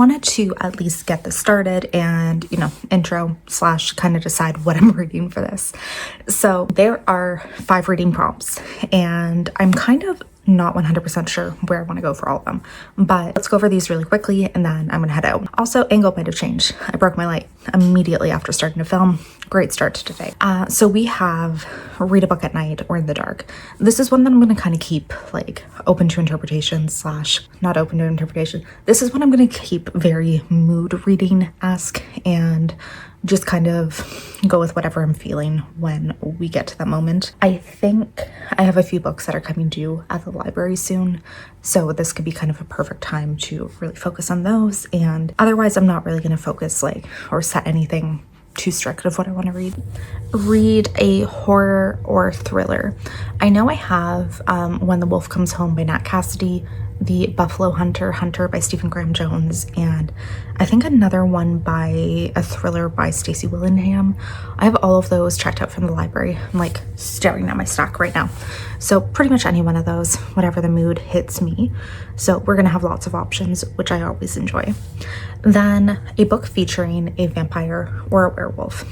wanted to at least get this started and, intro slash kind of decide what I'm reading for this. So there are 5 reading prompts, and I'm kind of not 100% sure where I want to go for all of them, but let's go over these really quickly and then I'm gonna head out. Also, angle might have changed. I broke my light immediately after starting to film. Great start to today. So we have read a book at night or in the dark. This is one that I'm gonna kind of keep like open to interpretation slash not open to interpretation. This is one I'm gonna keep very mood reading-esque and just kind of go with whatever I'm feeling when we get to that moment. I think I have a few books that are coming due at the library soon, so this could be kind of a perfect time to really focus on those. And otherwise, I'm not really going to focus or set anything too strict of what I want to read. Read a horror or thriller. I know I have When the Wolf Comes Home by Nat Cassidy, The Buffalo Hunter by Stephen Graham Jones, and I think another one by a thriller by Stacey Willingham. I have all of those checked out from the library. I'm like staring at my stack right now. So pretty much any one of those, whatever the mood hits me. So we're gonna have lots of options, which I always enjoy. Then a book featuring a vampire or a werewolf.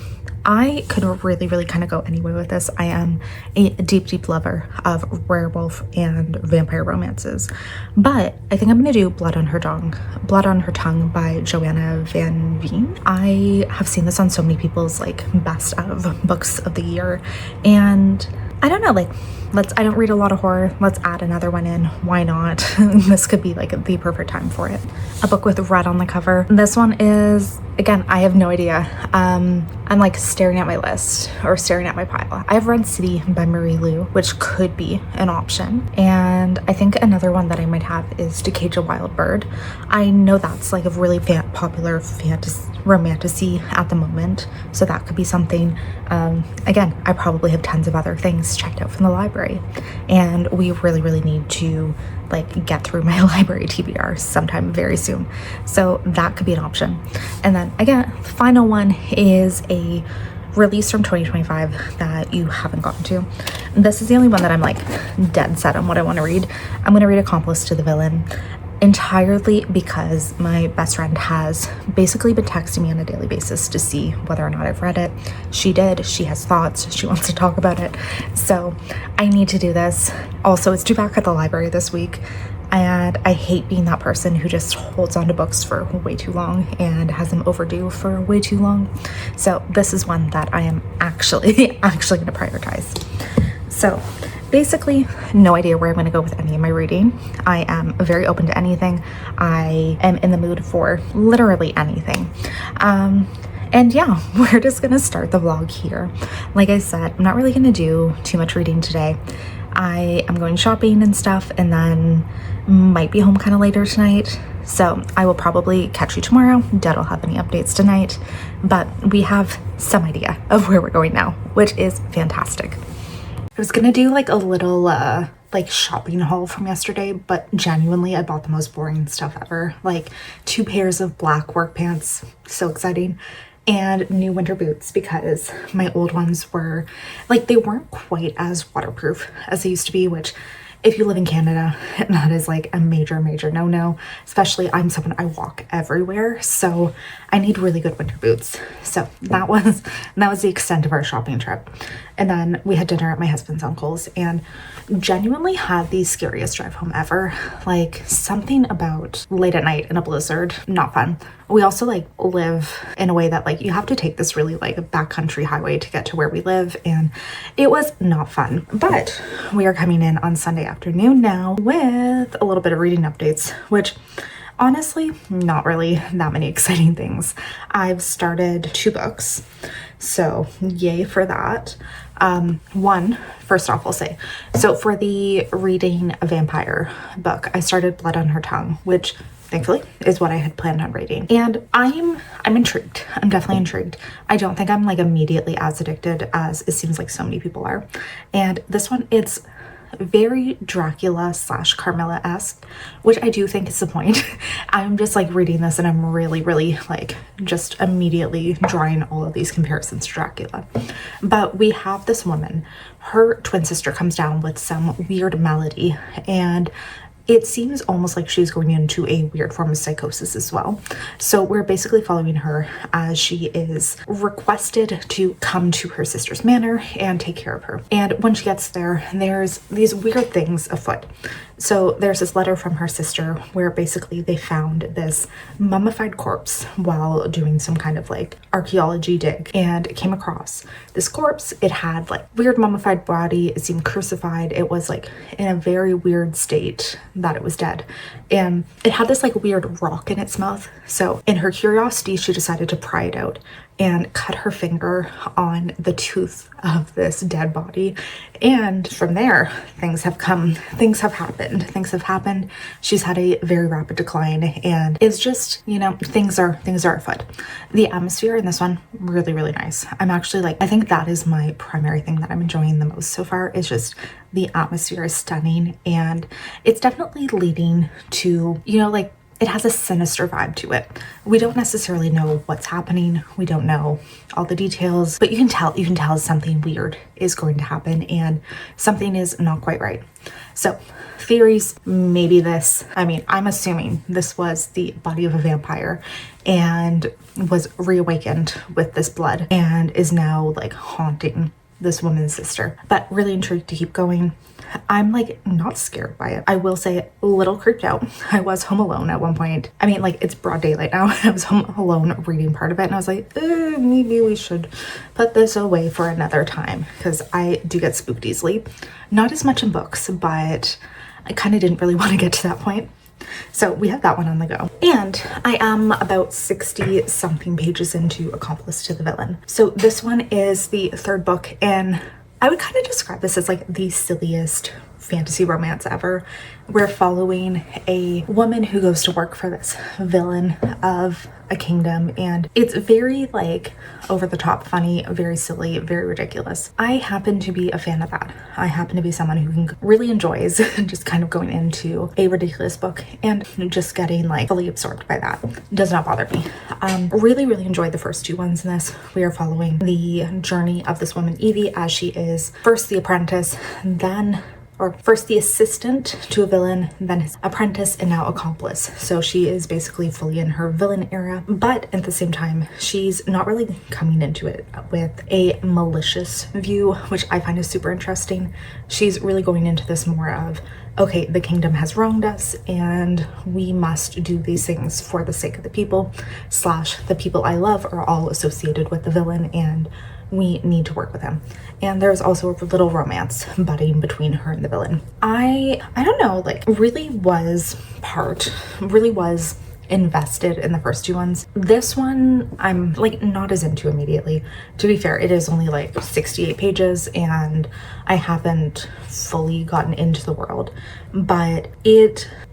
I could really kind of go anywhere with this. I am a deep lover of werewolf and vampire romances, but I think I'm gonna do Blood on Her Tongue by Joanna Van Veen. I have seen this on so many people's like best of books of the year, and I don't know, I don't read a lot of horror. Let's add another one in. Why not? This could be like the perfect time for it. A book with red on the cover. This one is, again, I have no idea. I'm like staring at my list or staring at my pile. I have Red City by Marie Lu, which could be an option. And I think another one that I might have is To Cage a Wild Bird. I know that's like a really popular romantasy at the moment, so that could be something. Again, I probably have tons of other things checked out from the library, and we really need to like get through my library TBR sometime very soon, so that could be an option. And then again, the final one is a release from 2025 that you haven't gotten to. This is the only one that I'm like dead set on what I want to read. I'm going to read Accomplice to the Villain, entirely because my best friend has basically been texting me on a daily basis to see whether or not I've read it. She did. She has thoughts. She wants to talk about it. So I need to do this. Also, it's due back at the library this week, and I hate being that person who just holds on to books for way too long and has them overdue for way too long. So this is one that I am actually going to prioritize. So basically, no idea where I'm going to go with any of my reading. I am very open to anything. I am in the mood for literally anything. And yeah, we're just going to start the vlog here. Like I said, I'm not really going to do too much reading today. I am going shopping and stuff, and then might be home kind of later tonight. So I will probably catch you tomorrow. Doubt I'll have any updates tonight, but we have some idea of where we're going now, which is fantastic. I was gonna do like a little like shopping haul from yesterday, but genuinely I bought the most boring stuff ever. Like 2 pairs of black work pants, so exciting, and new winter boots because my old ones were like, they weren't quite as waterproof as they used to be, which if you live in Canada, that is like a major no-no. Especially I'm someone, I walk everywhere, so I need really good winter boots. So that was the extent of our shopping trip. And then we had dinner at my husband's uncle's and genuinely had the scariest drive home ever. Like something about late at night in a blizzard, not fun. We also like live in a way that like you have to take this really like backcountry highway to get to where we live, and it was not fun. But we are coming in on Sunday afternoon now with a little bit of reading updates, which honestly, not really that many exciting things. I've started 2 books, so yay for that. One, first off, I'll say, so for the reading a vampire book, I started Blood on Her Tongue, which thankfully is what I had planned on reading. And I'm intrigued. I'm definitely intrigued. I don't think I'm like immediately as addicted as it seems like so many people are. And this one, it's very Dracula / Carmilla-esque, which I do think is the point. I'm just like reading this and I'm really like just immediately drawing all of these comparisons to Dracula. But we have this woman, her twin sister comes down with some weird malady, and it seems almost like she's going into a weird form of psychosis as well. So we're basically following her as she is requested to come to her sister's manor and take care of her. And when she gets there, there's these weird things afoot. So there's this letter from her sister where basically they found this mummified corpse while doing some kind of like archaeology dig, and it came across this corpse. It had like weird mummified body. It seemed crucified. It was like in a very weird state that it was dead, and it had this like weird rock in its mouth. So in her curiosity, she decided to pry it out and cut her finger on the tooth of this dead body. And from there, things have happened. She's had a very rapid decline, and it's just, you know, things are afoot. The atmosphere in this one, really, really nice. I'm actually like, I think that is my primary thing that I'm enjoying the most so far, is just the atmosphere is stunning, and it's definitely leading to, you know, like, it has a sinister vibe to it. We don't necessarily know what's happening. We don't know all the details, but you can tell something weird is going to happen and something is not quite right. So theories, maybe this, I mean, I'm assuming this was the body of a vampire and was reawakened with this blood and is now like haunting this woman's sister, but really intrigued to keep going. I'm like not scared by it. I will say a little creeped out. I was home alone at one point. I mean, like, it's broad daylight now. I was home alone reading part of it, and I was like, maybe we should put this away for another time, because I do get spooked easily. Not as much in books, but I kind of didn't really want to get to that point. So we have that one on the go. And I am about 60 something pages into Accomplice to the Villain. So this one is the third book, and I would kind of describe this as like the silliest fantasy romance ever. We're following a woman who goes to work for this villain of a kingdom, and it's very like over the top funny, very silly, very ridiculous. I happen to be a fan of that. I happen to be someone who really enjoys just kind of going into a ridiculous book and just getting like fully absorbed by that. It does not bother me. Really enjoyed the first two ones in this. We are following the journey of this woman Evie as she is first the apprentice, first the assistant to a villain, then his apprentice, and now accomplice. So she is basically fully in her villain era, but at the same time, she's not really coming into it with a malicious view, which I find is super interesting. She's really going into this more of, okay, the kingdom has wronged us and we must do these things for the sake of the people / the people I love are all associated with the villain, and we need to work with him. And there's also a little romance budding between her and the villain. I don't know, like really was invested in the first two ones. This one I'm like not as into immediately. To be fair, it is only like 68 pages and I haven't fully gotten into the world, but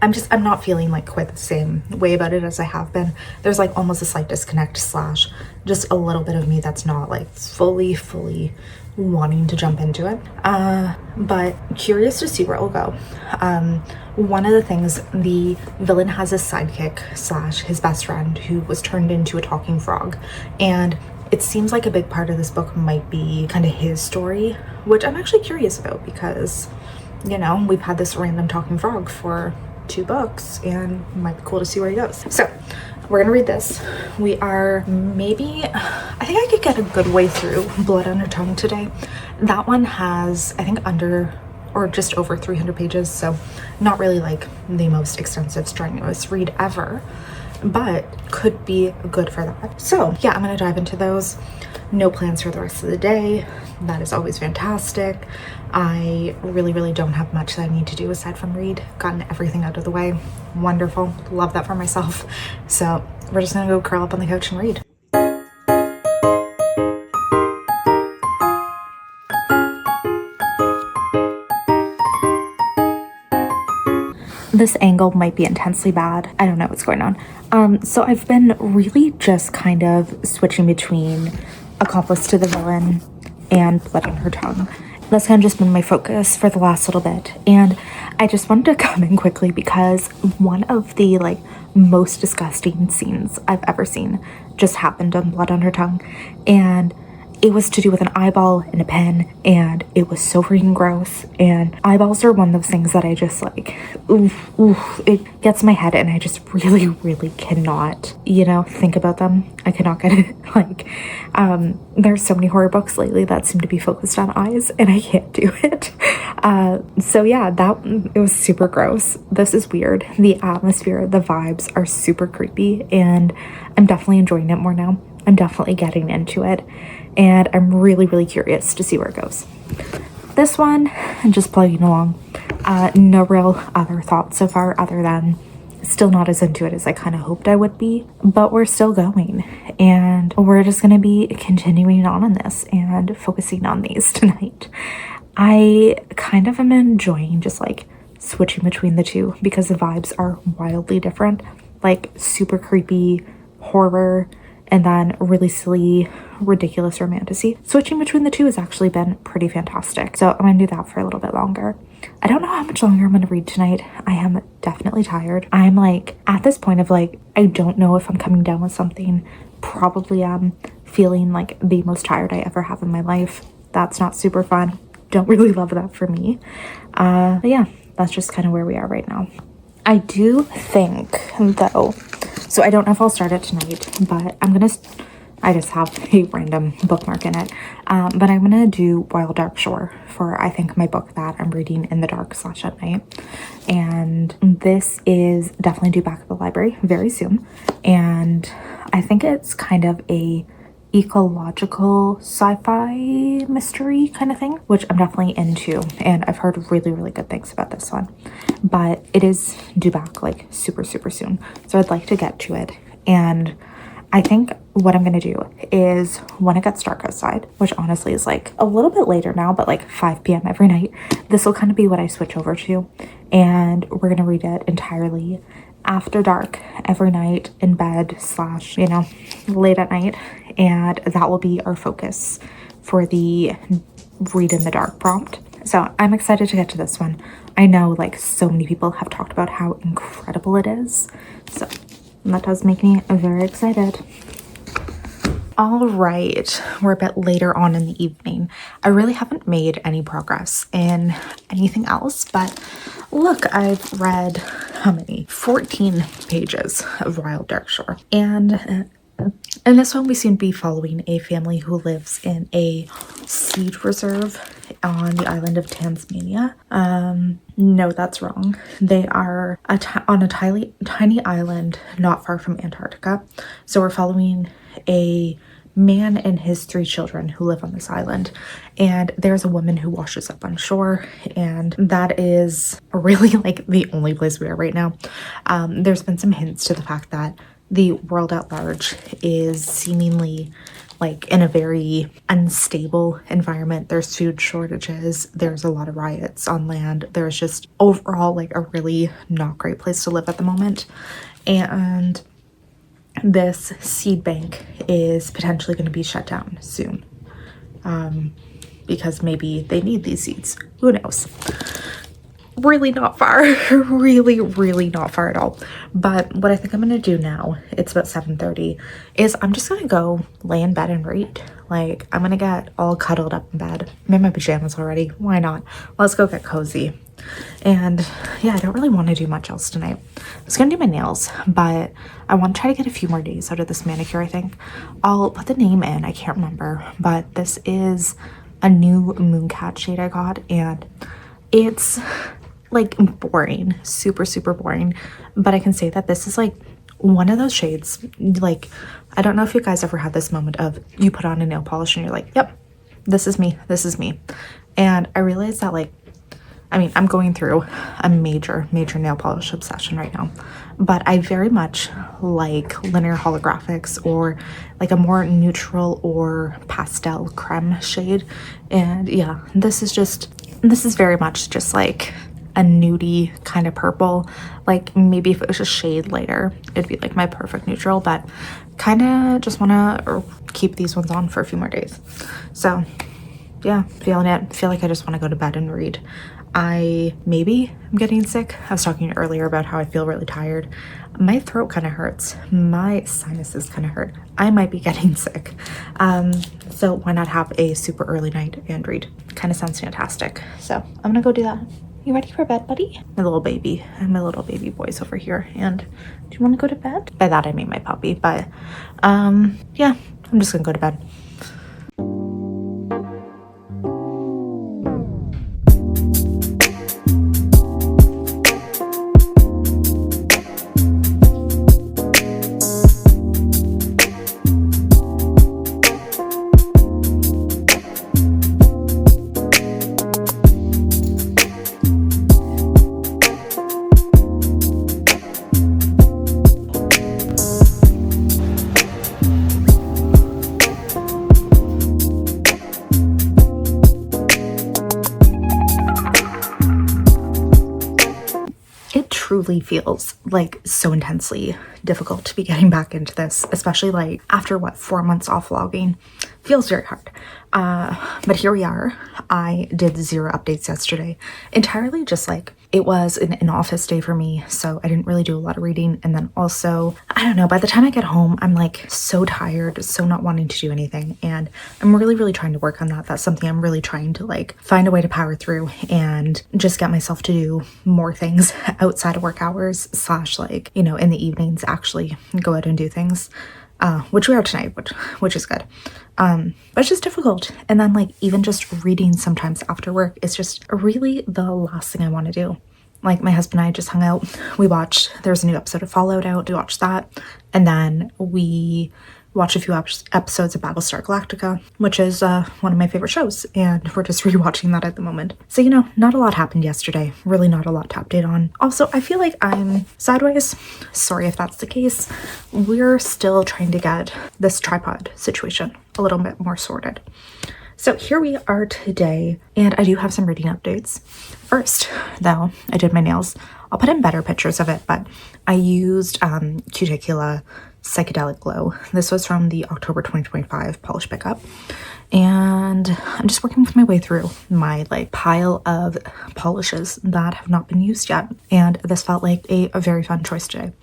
I'm not feeling like quite the same way about it as I have been. There's like almost a slight disconnect / just a little bit of me that's not like fully wanting to jump into it, but curious to see where it'll go. One of the things, the villain has a sidekick / his best friend who was turned into a talking frog, and it seems like a big part of this book might be kind of his story, which I'm actually curious about because, you know, we've had this random talking frog for 2 books and it might be cool to see where he goes. So we're gonna read this. We are I think I could get a good way through Blood on Her Tongue today. That one has, I think, under or just over 300 pages, so not really like the most extensive, strenuous read ever, but could be good for that. So yeah, I'm gonna dive into those. No plans for the rest of the day. That is always fantastic. I really don't have much that I need to do aside from read. Gotten everything out of the way. Wonderful. Love that for myself. So we're just gonna go curl up on the couch and read. This angle might be intensely bad. I don't know what's going on. So I've been really just kind of switching between Accomplice to the Villain and Blood on Her Tongue. That's kind of just been my focus for the last little bit. And I just wanted to come in quickly because one of the like most disgusting scenes I've ever seen just happened on Blood on Her Tongue. And it was to do with an eyeball and a pen, and it was so freaking gross. And eyeballs are one of those things that I just like, oof, it gets my head, and I just really cannot, think about them. I cannot get it. Like, there's so many horror books lately that seem to be focused on eyes, and I can't do it. So yeah, it was super gross. This is weird. The atmosphere, the vibes are super creepy, and I'm definitely enjoying it more now. I'm definitely getting into it, and I'm really curious to see where it goes. This one, I'm just plugging along. No real other thoughts so far other than still not as into it as I kind of hoped I would be, but we're still going, and we're just going to be continuing on in this and focusing on these tonight. I kind of am enjoying just like switching between the two because the vibes are wildly different, like super creepy horror and then really silly, ridiculous romantasy. Switching between the two has actually been pretty fantastic. So I'm gonna do that for a little bit longer. I don't know how much longer I'm gonna read tonight. I am definitely tired. I'm like at this point of like, I don't know if I'm coming down with something. Probably am feeling like the most tired I ever have in my life. That's not super fun. Don't really love that for me. But yeah, that's just kind of where we are right now. I do think though, so I don't know if I'll start it tonight, but I just have a random bookmark in it. But I'm gonna do Wild Dark Shore for, I think, my book that I'm reading in the dark / at night. And this is definitely due back at the library very soon. And I think it's kind of a ecological sci-fi mystery kind of thing, which I'm definitely into, and I've heard really good things about this one, but it is due back like super soon, so I'd like to get to it. And I think what I'm gonna do is when it gets dark outside, which honestly is like a little bit later now, but like 5 p.m. every night, this will kind of be what I switch over to, and we're gonna read it entirely after dark every night in bed / late at night, and that will be our focus for the read in the dark prompt. So I'm excited to get to this one. I know like so many people have talked about how incredible it is, so that does make me very excited. All right, we're a bit later on in the evening. I really haven't made any progress in anything else, but look, I've read how many? 14 pages of Wild Dark Shore. And in this one, we seem to be following a family who lives in a seed reserve on the island of Tasmania. No, that's wrong. They are on a tiny island not far from Antarctica. So we're following a man and his 3 children who live on this island, and there's a woman who washes up on shore, and that is really like the only place we are right now. There's been some hints to the fact that the world at large is seemingly like in a very unstable environment. There's food shortages, there's a lot of riots on land, there's just overall like a really not great place to live at the moment. And this seed bank is potentially going to be shut down soon, because maybe they need these seeds. Who knows? Really not far. really not far at all. But what I think I'm going to do now, it's about 7:30, is I'm just going to go lay in bed and read. Like, I'm going to get all cuddled up in bed. I'm in my pajamas already. Why not? Let's go get cozy. And yeah, I don't really want to do much else tonight. I was gonna do my nails, but I want to try to get a few more days out of this manicure. I think I'll put the name in, I can't remember, but this is a new Mooncat shade I got, and it's like boring, super boring, but I can say that this is like one of those shades. Like, I don't know if you guys ever had this moment of you put on a nail polish and you're like, yep, this is me, and I realized that, like, I mean, I'm going through a major nail polish obsession right now, but I very much like linear holographics or like a more neutral or pastel creme shade. And yeah, this is very much just like a nudie kind of purple. Like, maybe if it was a shade lighter, it'd be like my perfect neutral, but kind of just want to keep these ones on for a few more days. So yeah, feeling it. Feel like I just want to go to bed and read. I'm getting sick. I was talking earlier about how I feel really tired. My throat kind of hurts. My sinuses kind of hurt. I might be getting sick. So why not have a super early night and read? Kind of sounds fantastic. So I'm gonna go do that. You ready for bed, buddy? My little baby and my little baby boy's over here. And do you want to go to bed? By that I mean my puppy, but yeah, I'm just gonna go to bed. Truly feels like so intensely difficult to be getting back into this, especially like after what, 4 months off vlogging. Feels very hard. But here we are. I did 0 updates yesterday, entirely just like it was an office day for me, so I didn't really do a lot of reading. And then also, I don't know, by the time I get home, I'm like so tired, so not wanting to do anything, and I'm really trying to work on that. That's something I'm really trying to like find a way to power through and just get myself to do more things outside of work hours slash like, you know, in the evenings, actually go out and do things. Which we are tonight, which is good. But it's just difficult. And then like even just reading sometimes after work is just really the last thing I want to do. Like my husband and I just hung out. There's a new episode of Fallout out. We watched that. And then we watched a few episodes of Battlestar Galactica, which is one of my favorite shows. And we're just rewatching that at the moment. So, you know, not a lot happened yesterday. Really not a lot to update on. Also, I feel like I'm sideways. Sorry if that's the case. We're still trying to get this tripod situation a little bit more sorted. So here we are today, and I do have some reading updates. First, though, I did my nails. I'll put in better pictures of it, but I used Cuticula Psychedelic Glow. This was from the October 2025 polish pickup, and I'm just working my way through my like pile of polishes that have not been used yet, and this felt like a very fun choice today.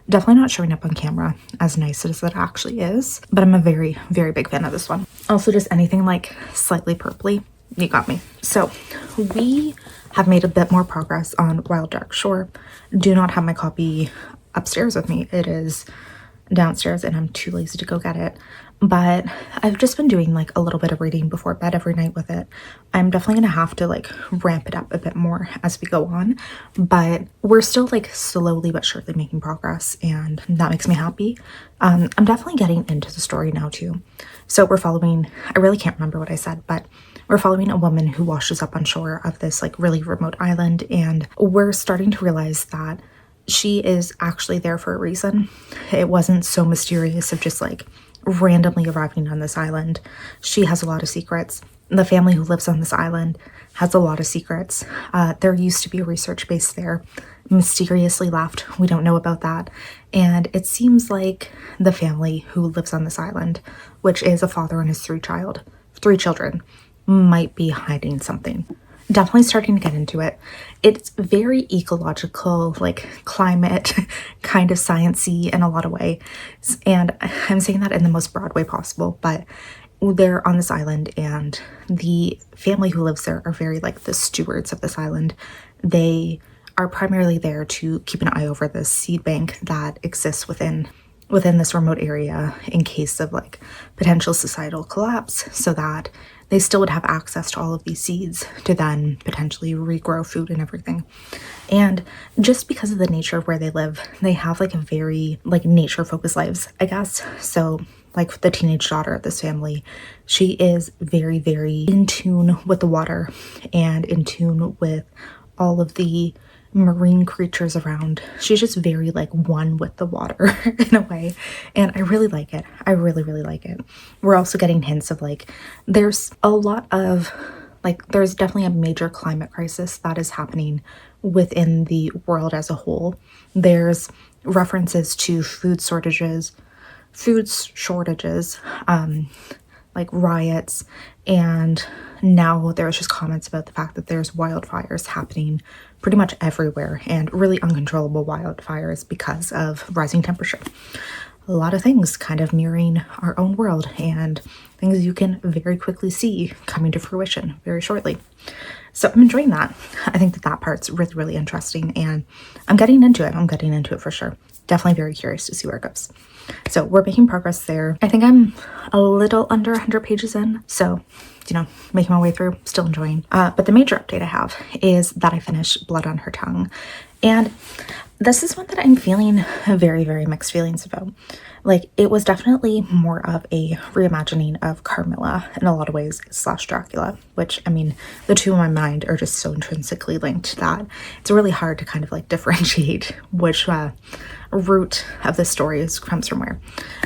Definitely not showing up on camera as nice as it actually is, but I'm a very big fan of this one. Also, just anything like slightly purpley, you got me. So we have made a bit more progress on Wild Dark Shore. Do not have my copy upstairs with me. It is downstairs and I'm too lazy to go get it. But I've just been doing like a little bit of reading before bed every night with it. I'm definitely gonna have to like ramp it up a bit more as we go on, but we're still like slowly but surely making progress, and that makes me happy. I'm definitely getting into the story now too. So we're following, I really can't remember what I said, but we're following a woman who washes up on shore of this like really remote island, and we're starting to realize that she is actually there for a reason. It wasn't so mysterious of just like randomly arriving on this island. She has a lot of secrets. The family who lives on this island has a lot of secrets. There used to be a research base there, mysteriously left. We don't know about that. And it seems like the family who lives on this island, which is a father and his three children, might be hiding something. Definitely starting to get into it. It's very ecological, like climate, kind of sciencey in a lot of ways. And I'm saying that in the most broad way possible, but they're on this island and the family who lives there are very like the stewards of this island. They are primarily there to keep an eye over the seed bank that exists within this remote area in case of like potential societal collapse, so that they still would have access to all of these seeds to then potentially regrow food and everything. And just because of the nature of where they live, they have like a very like nature focused lives, I guess. So like the teenage daughter of this family, she is very in tune with the water and in tune with all of the marine creatures around. She's just very like one with the water in a way, and I really like it. I really like it. We're also getting hints of like there's a lot of like there's definitely a major climate crisis that is happening within the world as a whole. There's references to food shortages, like riots, and now there's just comments about the fact that there's wildfires happening pretty much everywhere, and really uncontrollable wildfires because of rising temperature. a lot of things kind of mirroring our own world and things you can very quickly see coming to fruition very shortly. So I'm enjoying that. I think that that part's really, really interesting, and I'm getting into it. I'm getting into it for sure. Definitely very curious to see where it goes. So we're making progress there. I think I'm a little under 100 pages in. So, you know, making my way through, still enjoying. But the major update I have is that I finished Blood on Her Tongue. And this is one that I'm feeling very, very mixed feelings about. Like, it was definitely more of a reimagining of Carmilla in a lot of ways / Dracula, which, I mean, the two in my mind are just so intrinsically linked that it's really hard to kind of like differentiate which root of the story comes from where.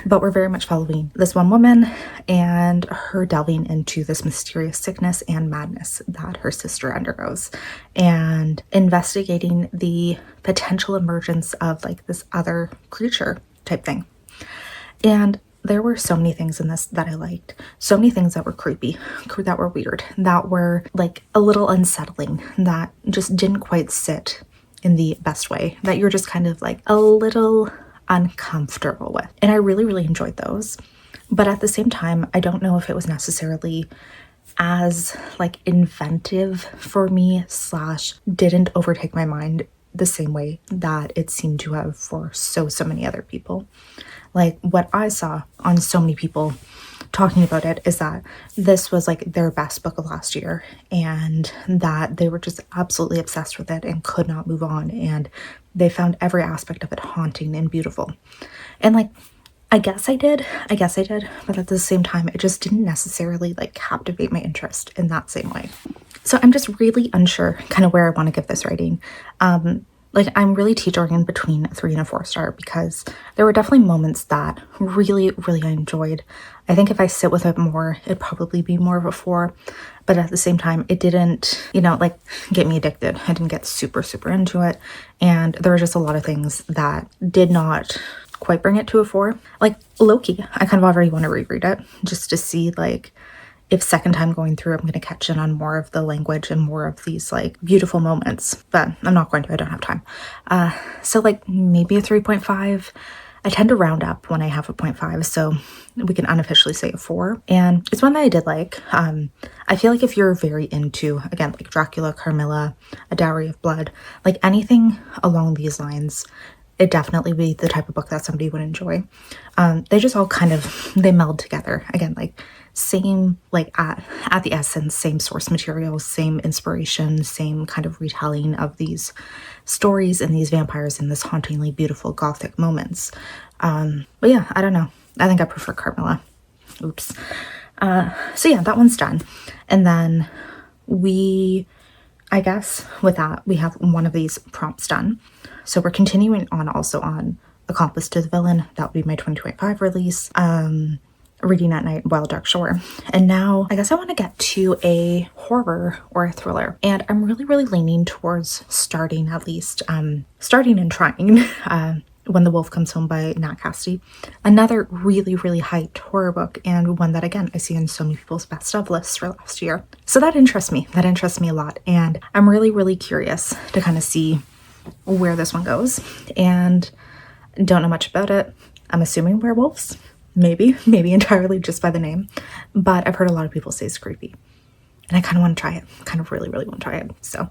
But we're very much following this one woman and her delving into this mysterious sickness and madness that her sister undergoes, and investigating the potential emergence of like this other creature type thing. And there were so many things in this that I liked. So many things that were creepy, that were weird, that were like a little unsettling, that just didn't quite sit in the best way, that you're just kind of like a little uncomfortable with. And I really, really enjoyed those. But at the same time, I don't know if it was necessarily as like inventive for me / didn't overtake my mind the same way that it seemed to have for so many other people. Like, what I saw on so many people talking about it is that this was like their best book of last year, and that they were just absolutely obsessed with it and could not move on, and they found every aspect of it haunting and beautiful. And like, I guess I did, but at the same time, it just didn't necessarily like captivate my interest in that same way. So I'm just really unsure kind of where I want to give this writing. Like, I'm really teetering between a 3 and a 4 star, because there were definitely moments that really, really I enjoyed. I think if I sit with it more, it'd probably be more of a 4. But at the same time, it didn't, you know, like get me addicted. I didn't get super into it. And there were just a lot of things that did not quite bring it to a 4. Like Loki, I kind of already want to reread it just to see like if second time going through, I'm going to catch in on more of the language and more of these like beautiful moments, but I'm not going to, I don't have time. So like maybe a 3.5. I tend to round up when I have a 0.5, so we can unofficially say a 4. And it's one that I did like. I feel like if you're very into, again, like Dracula, Carmilla, A Dowry of Blood, like anything along these lines, it'd definitely be the type of book that somebody would enjoy. They just all kind of, they meld together. Again, like same, like at the essence, same source material, same inspiration, same kind of retelling of these stories and these vampires in this hauntingly beautiful gothic moments. But yeah, I don't know. I think I prefer Carmilla. Oops. So yeah, that one's done. And then I guess with that, we have one of these prompts done. So we're continuing on also on Accomplice to the Villain. That would be my 2025 release. Reading at Night, Wild Dark Shore. And now I guess I want to get to a horror or a thriller. And I'm really, really leaning towards starting and trying When the Wolf Comes Home by Nat Cassidy. Another really, really hyped horror book, and one that, again, I see in so many people's best of lists for last year. So that interests me. That interests me a lot. And I'm really, really curious to kind of see where this one goes. And don't know much about it. I'm assuming werewolves. Maybe entirely just by the name. But I've heard a lot of people say it's creepy. And I kind of want to try it. Kind of really, really want to try it. So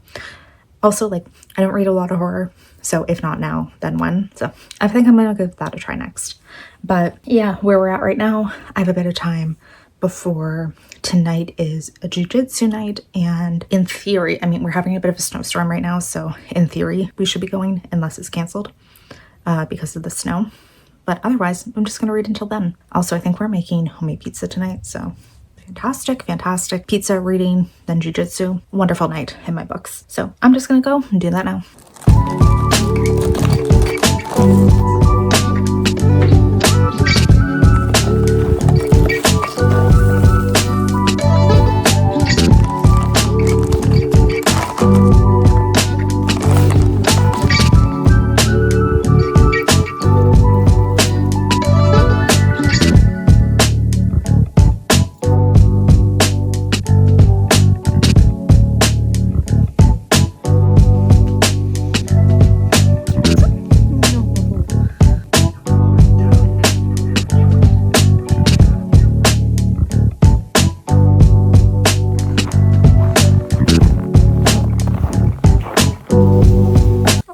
also, like, I don't read a lot of horror. So if not now, then when? So I think I'm going to give that a try next. But yeah, where we're at right now, I have a bit of time before tonight is a jiu-jitsu night. And in theory, I mean, we're having a bit of a snowstorm right now. So in theory, we should be going unless it's canceled because of the snow. But otherwise, I'm just going to read until then. Also, I think we're making homemade pizza tonight. So fantastic. Pizza, reading, then jiu-jitsu. Wonderful night in my books. So I'm just going to go and do that now.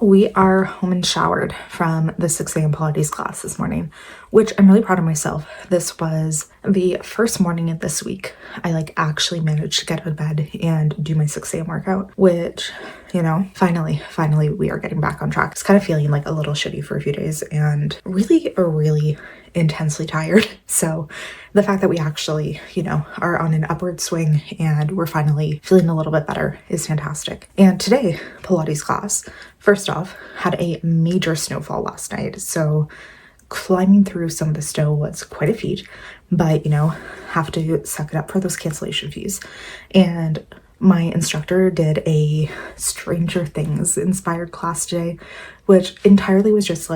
We are home and showered from the 6 a.m. Pilates class this morning, which I'm really proud of myself. This was the first morning of this week I actually managed to get out of bed and do my 6 a.m. workout, which, finally we are getting back on track. It's kind of feeling like a little shitty for a few days and really intensely tired. So the fact that we actually, are on an upward swing and we're finally feeling a little bit better is fantastic. And today, Pilates class, first off, had a major snowfall last night. So climbing through some of the snow was quite a feat, but have to suck it up for those cancellation fees. And my instructor did a Stranger Things inspired class today, which entirely was just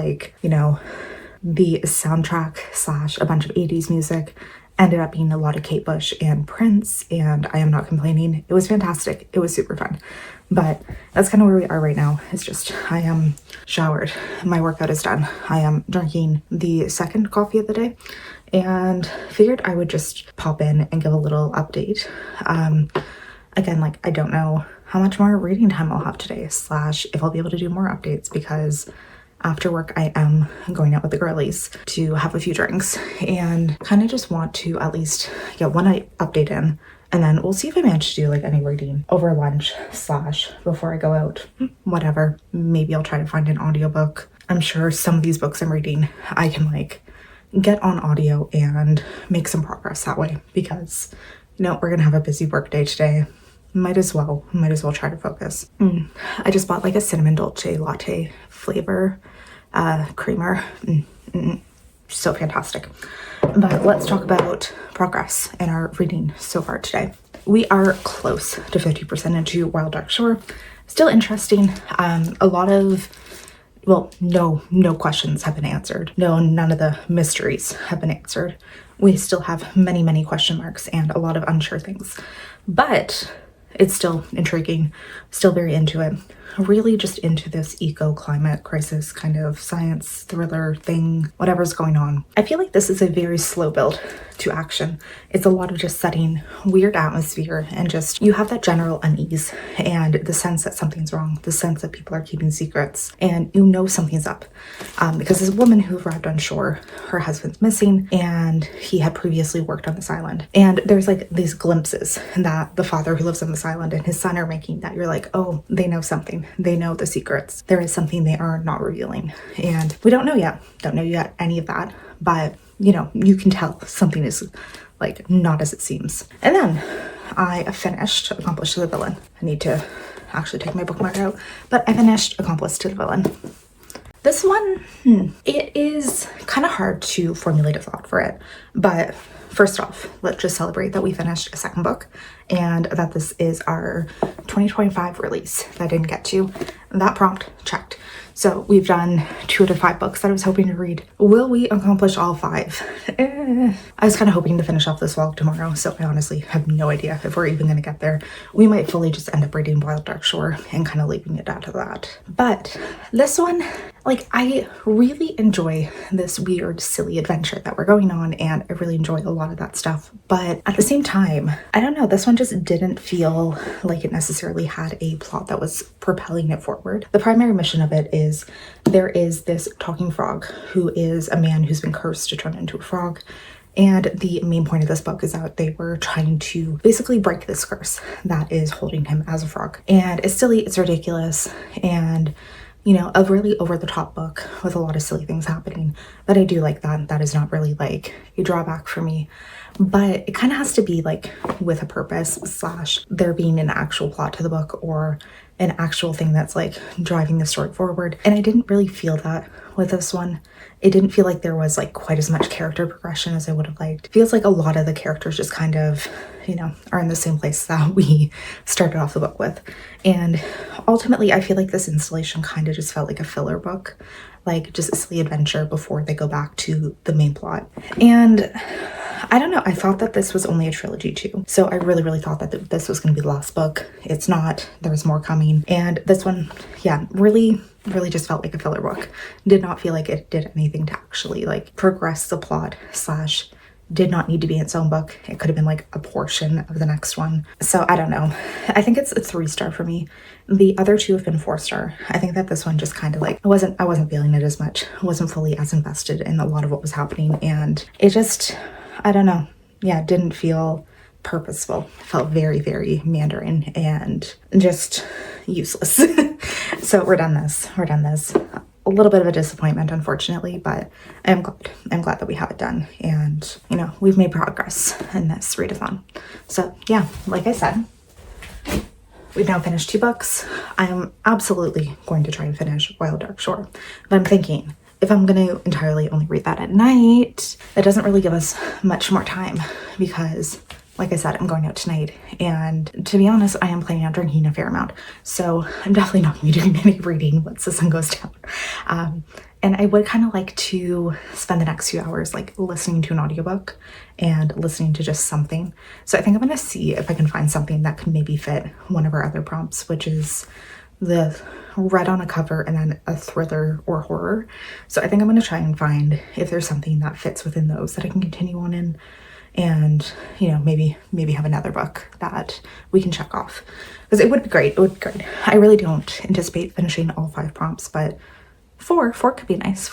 the soundtrack / a bunch of 80s music. Ended up being a lot of Kate Bush and Prince, and I am not complaining. It was fantastic. It was super fun. But that's kind of where we are right now. It's just, I am showered. My workout is done. I am drinking the second coffee of the day and figured I would just pop in and give a little update. Again, I don't know how much more reading time I'll have today / if I'll be able to do more updates, because after work, I am going out with the girlies to have a few drinks and kind of just want to at least get one update in. And then we'll see if I manage to do any reading over lunch / before I go out, whatever. Maybe I'll try to find an audiobook. I'm sure some of these books I'm reading, I can get on audio and make some progress that way, because, we're going to have a busy work day today. Might as well try to focus. I just bought a cinnamon dolce latte flavor creamer. So fantastic. But let's talk about progress in our reading so far today. We are close to 50% into Wild Dark Shore. Still interesting. A lot of, no questions have been answered. No, none of the mysteries have been answered. We still have many question marks and a lot of unsure things. But it's still intriguing, still very into it. Really just into this eco-climate crisis kind of science thriller thing, whatever's going on. I feel like this is a very slow build to action. It's a lot of just setting weird atmosphere and just, you have that general unease and the sense that something's wrong, the sense that people are keeping secrets, and something's up. Because this woman who arrived on shore, her husband's missing and he had previously worked on this island. And there's these glimpses that the father who lives on this island and his son are making that you're oh, they know something. They know the secrets. There is something they are not revealing. And we don't know yet any of that. But, you can tell something is not as it seems. And then I finished Accomplice to the Villain. I need to actually take my bookmark out. But I finished Accomplice to the Villain. This one, it is kind of hard to formulate a thought for it. But first off, let's just celebrate that we finished a second book and that this is our 2025 release that I didn't get to. That prompt checked. So we've done 2 out of 5 books that I was hoping to read. Will we accomplish all 5? I was kind of hoping to finish off this vlog tomorrow, so I honestly have no idea if we're even going to get there. We might fully just end up reading Wild Dark Shore and kind of leaving it out of that. But this one, I really enjoy this weird, silly adventure that we're going on, and I really enjoy a lot of that stuff. But at the same time, I don't know, this one just didn't feel like it necessarily had a plot that was propelling it forward. The primary mission of it is there is this talking frog who is a man who's been cursed to turn into a frog. And the main point of this book is that they were trying to basically break this curse that is holding him as a frog. And it's silly, it's ridiculous, and a really over-the-top book with a lot of silly things happening. But I do like that. That is not really a drawback for me. But it kind of has to be with a purpose / there being an actual plot to the book or an actual thing that's driving the story forward. And I didn't really feel that with this one. It didn't feel like there was quite as much character progression as I would have liked. It feels like a lot of the characters just kind of, are in the same place that we started off the book with. And ultimately, I feel like this installation kind of just felt like a filler book, just a silly adventure before they go back to the main plot. And I don't know, I thought that this was only a trilogy too. So I really thought that this was going to be the last book. It's not. There's more coming. And this one, really just felt like a filler book. Did not feel like it did anything to actually progress the plot / did not need to be its own book. It could have been like a portion of the next one. So I don't know. I think it's 3-star for me. The other two have been 4-star. I think that this one just kind of like, I wasn't feeling it as much. I wasn't fully as invested in a lot of what was happening, and it just, I don't know. Yeah, it didn't feel purposeful. It felt very, very Mandarin and just useless. So we're done this. A little bit of a disappointment, unfortunately, but I'm glad that we have it done, and you know, we've made progress in this readathon. So yeah, like I said, we've now finished 2 books. I'm absolutely going to try and finish Wild Dark Shore, but I'm thinking if I'm going to entirely only read that at night, that doesn't really give us much more time, because like I said, I'm going out tonight, and to be honest, I am planning on drinking a fair amount, so I'm definitely not going to be doing any reading once the sun goes down. And I would kind of like to spend the next few hours like listening to an audiobook and listening to just something. So I think I'm going to see if I can find something that could maybe fit one of our other prompts, which is the red on a cover and then a thriller or horror. So I think I'm going to try and find if there's something that fits within those that I can continue on in. And you know, maybe have another book that we can check off, because it would be great. I really don't anticipate finishing all 5 prompts, but 4 could be nice.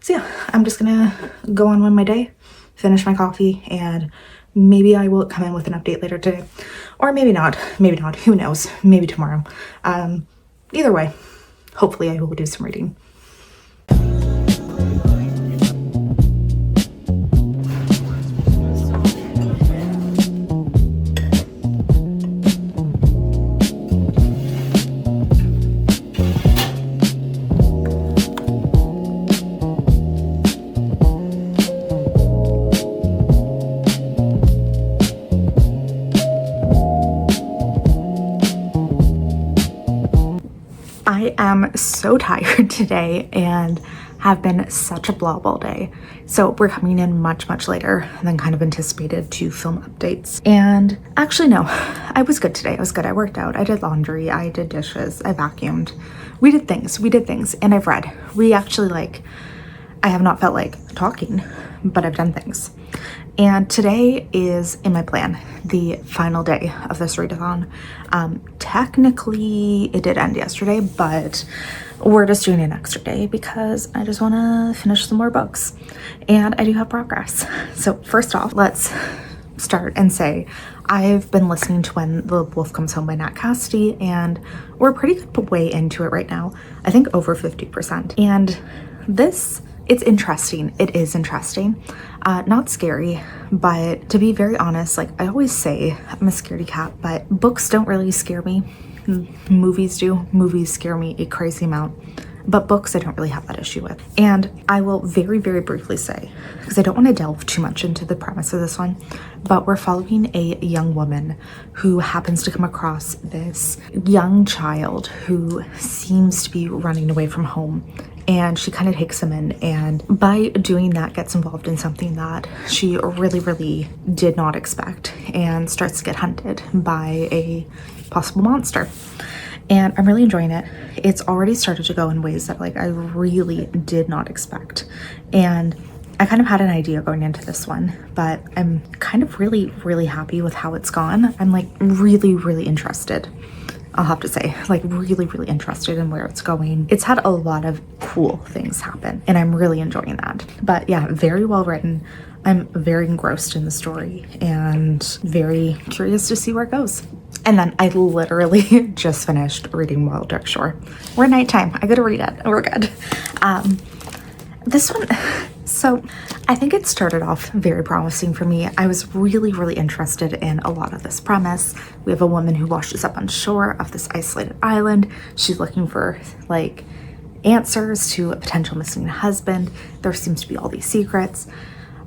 So yeah, I'm just gonna go on with my day, finish my coffee, and maybe I will come in with an update later today, or maybe not, who knows, maybe tomorrow. Either way, hopefully I will do some reading. I am so tired today and have been such a blob all day. So we're coming in much later than kind of anticipated to film updates. And actually, no, I was good today. I worked out, I did laundry, I did dishes, I vacuumed. We did things, and I've read. I have not felt like talking, but I've done things. And today is, in my plan, the final day of this readathon. Technically, it did end yesterday, but we're just doing an extra day because I just want to finish some more books. And I do have progress. So first off, let's start and say I've been listening to When the Wolf Comes Home by Nat Cassidy, and we're a pretty good way into it right now. I think over 50%. And it's interesting. It is interesting. Not scary, but to be very honest, like I always say, I'm a scaredy cat, but books don't really scare me. Movies do. Movies scare me a crazy amount, but books I don't really have that issue with. And I will very briefly say, because I don't want to delve too much into the premise of this one, but we're following a young woman who happens to come across this young child who seems to be running away from home. And she kind of takes him in, and by doing that gets involved in something that she really did not expect, and starts to get hunted by a possible monster. And I'm really enjoying it. It's already started to go in ways that like I really did not expect. And I kind of had an idea going into this one, but I'm kind of really happy with how it's gone. I'm like really interested. I'll have to say, like really interested in where it's going. It's had a lot of cool things happen, and I'm really enjoying that. But yeah, very well written. I'm very engrossed in the story and very curious to see where it goes. And then I literally just finished reading Wild Dark Shore. We're nighttime. I gotta read it. We're good. This one, so I think it started off very promising for me. I was really interested in a lot of this premise. We have a woman who washes up on shore of this isolated island. She's looking for like answers to a potential missing husband. There seems to be all these secrets.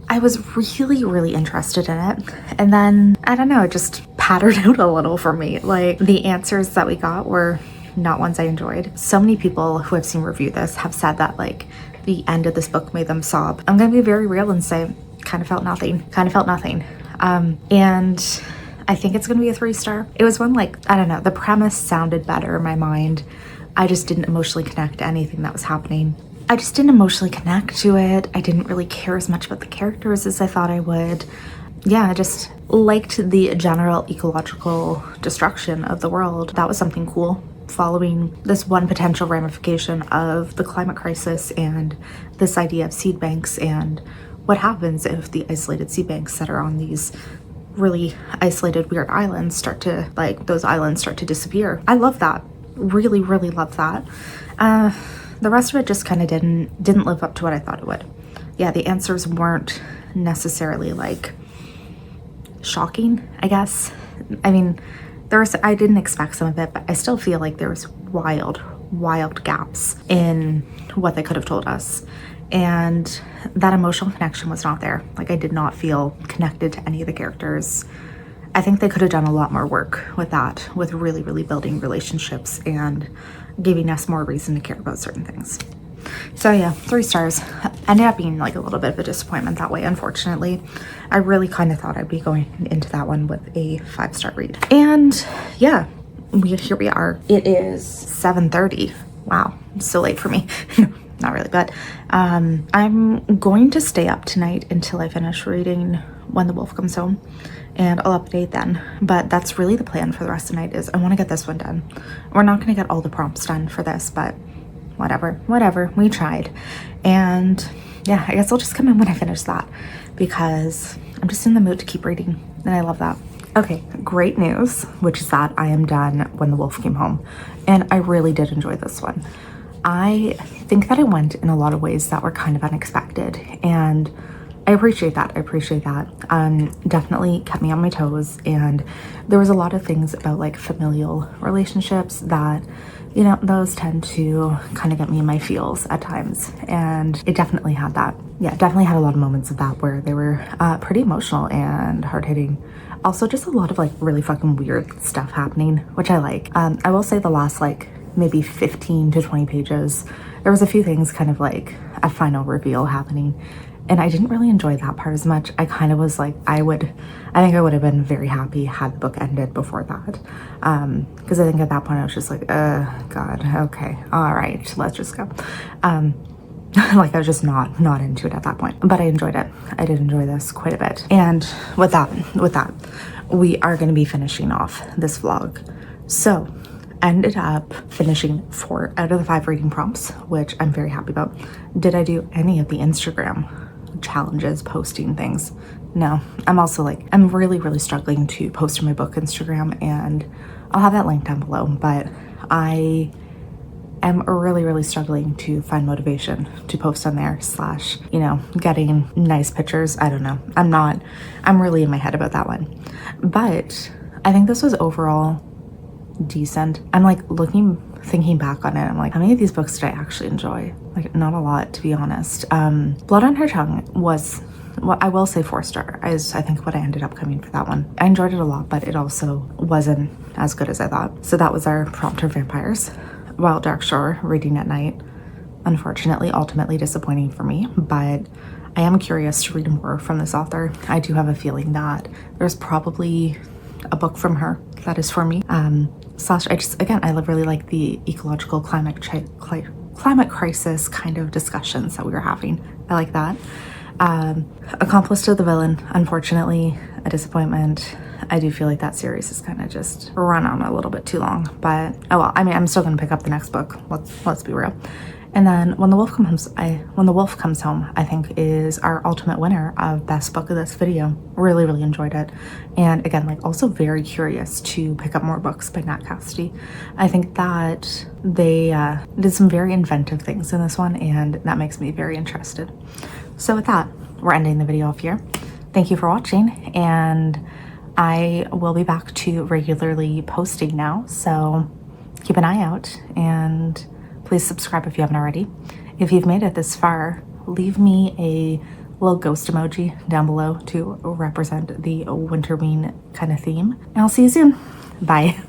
I was really interested in it. And then, I don't know, it just pattered out a little for me. Like the answers that we got were not ones I enjoyed. So many people who I've seen review this have said that like the end of this book made them sob. I'm gonna be very real and say kind of felt nothing. And I think it's gonna be a 3-star. It was one like, I don't know, the premise sounded better in my mind. I just didn't emotionally connect to anything that was happening. I just didn't emotionally connect to it. I didn't really care as much about the characters as I thought I would. Yeah, I just liked the general ecological destruction of the world. That was something cool, following this one potential ramification of the climate crisis and this idea of seed banks and what happens if the isolated seed banks that are on these really isolated weird islands start to, like, those islands start to disappear. I love that. Really, really love that. The rest of it just kind of didn't live up to what I thought it would. Yeah, the answers weren't necessarily like shocking, I guess. I mean, I didn't expect some of it, but I still feel like there was wild gaps in what they could have told us. And that emotional connection was not there. Like, I did not feel connected to any of the characters. I think they could have done a lot more work with that, with really, really building relationships and giving us more reason to care about certain things. So yeah, 3 stars. Ended up being like a little bit of a disappointment that way, unfortunately. I really kind of thought I'd be going into that one with a 5-star read. And yeah, here we are. It is 7:30. Wow, it's so late for me. Not really, but I'm going to stay up tonight until I finish reading When the Wolf Comes Home, and I'll update then. But that's really the plan for the rest of the night, is I want to get this one done. We're not going to get all the prompts done for this, but whatever, we tried. And yeah, I guess I'll just come in when I finish that, because I'm just in the mood to keep reading, and I love that. Okay, great news, which is that I am done When the Wolf Came Home, and I really did enjoy this one. I think that it went in a lot of ways that were kind of unexpected, and I appreciate that. Definitely kept me on my toes, and there was a lot of things about like familial relationships that, you know, those tend to kind of get me in my feels at times, and it definitely had that. Yeah, definitely had a lot of moments of that where they were pretty emotional and hard-hitting. Also, just a lot of like really fucking weird stuff happening, which I like. I will say the last like maybe 15 to 20 pages, there was a few things kind of like a final reveal happening, and I didn't really enjoy that part as much. I kind of was like, I think I would have been very happy had the book ended before that, because I think at that point I was just like, God, okay, all right, let's just go. Like, I was just not into it at that point, but I enjoyed it. I did enjoy this quite a bit. And with that, we are going to be finishing off this vlog. So ended up finishing 4 out of the 5 reading prompts, which I'm very happy about. Did I do any of the Instagram challenges, posting things? No. I'm also like, I'm really struggling to post to my book Instagram, and I'll have that link down below, but I am really struggling to find motivation to post on there, / you know, getting nice pictures. I don't know. I'm really in my head about that one. But I think this was overall decent. I'm like thinking back on it, I'm like, how many of these books did I actually enjoy? Like, not a lot, to be honest. Blood on Her Tongue was, well, I will say 4-star is I think what I ended up coming for that one. I enjoyed it a lot, but it also wasn't as good as I thought. So that was our prompt for vampires. While Dark Shore, reading at night, unfortunately, ultimately disappointing for me, but I am curious to read more from this author. I do have a feeling that there's probably a book from her that is for me. I really like the ecological climate crisis kind of discussions that we were having. I like that. Accomplice to the Villain, unfortunately, a disappointment. I do feel like that series is kind of just run on a little bit too long, but oh well. I mean, I'm still gonna pick up the next book. Let's be real. And then When the Wolf Comes Home, I think is our ultimate winner of best book of this video. Really enjoyed it, and again, like, also very curious to pick up more books by Nat Cassidy. I think that they did some very inventive things in this one, and that makes me very interested. So with that, we're ending the video off here. Thank you for watching, and I will be back to regularly posting now, so keep an eye out, and please subscribe if you haven't already. If you've made it this far, leave me a little ghost emoji down below to represent the Winterween kind of theme, and I'll see you soon. Bye.